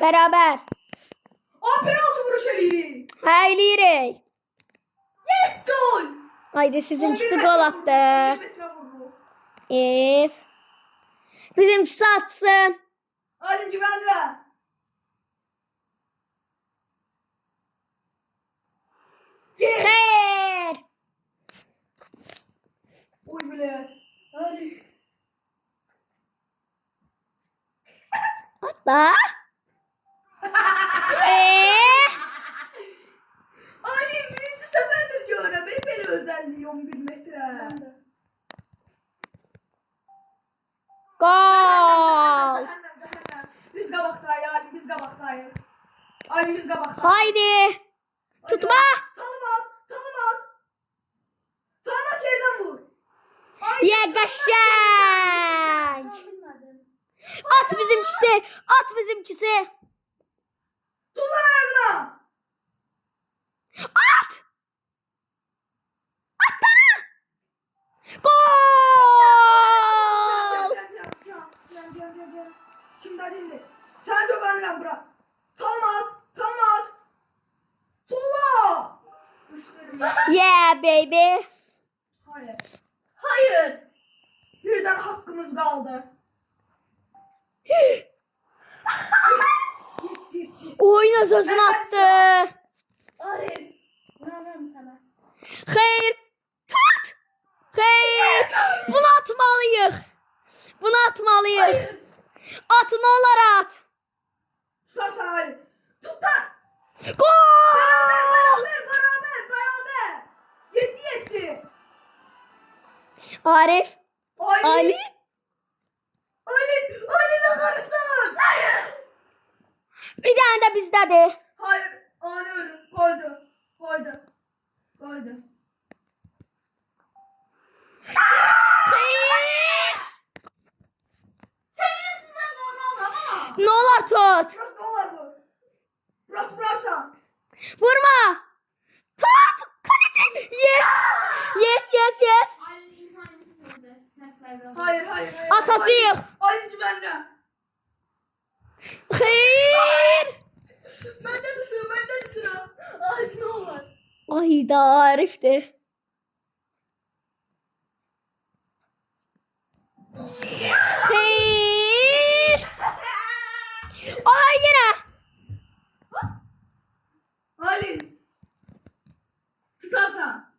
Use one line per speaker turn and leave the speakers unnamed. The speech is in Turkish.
Beraber.
Penaltı vuruş eliyle.
Hayır.
Yes. Gol.
Haydi sizinkisi
11
gol
metre
attı.
vurdu, 11 metre vurdu.
Bizimkisi atsın.
Hadi güvenle. Yes.
Hayır.
Oy bile. Hadi.
Atla.
Ali birinci seferdir diyorum. Hep beni özelliği 11 metre.
Gol.
Biz qabaxdayıq, Ali, biz qabaxdayıq. Ali, biz qabaxdayıq.
Haydi. Tutma.
Talamat. Talamat yerdən vur.
Ye qəşəng. At bizimkisi.
Tullar ayağına.
At. Atlara. Gol.
Gel. Şimdi hadi indi. Sen güvenle bırak. Talamat. Tula.
Yeah baby.
Hayır. Birden hakkımız kaldı. Yes.
Oyun sözünü attı.
Arif. İnanıyorum sana.
Hayır. Tut. Hayır. Bunu atmalıyıq.
Hayır.
At ne olar at.
Tutarsan Ali. Tutar.
Gol.
Beraber. 7.
Arif. Ali.
Ali ne karısın? Hayır.
Bir tane de bizdedir.
Hayır. Ani ölüm. Koydu.
Hayır.
Senin ismin biraz normal ama.
Ne olar tut.
Bırak ne olur bu? Bıraksan.
Vurma. Tut. Kaleci. Yes.
Aile insanımızı söyledi seslerden.
Hayır.
Atacağıq.
Ali güvenle.
Hayır.
Bende de sıra. Ali ne olur.
Ay da Arif'ti. Hayır. Ay yine.
Ali. Tutarsan.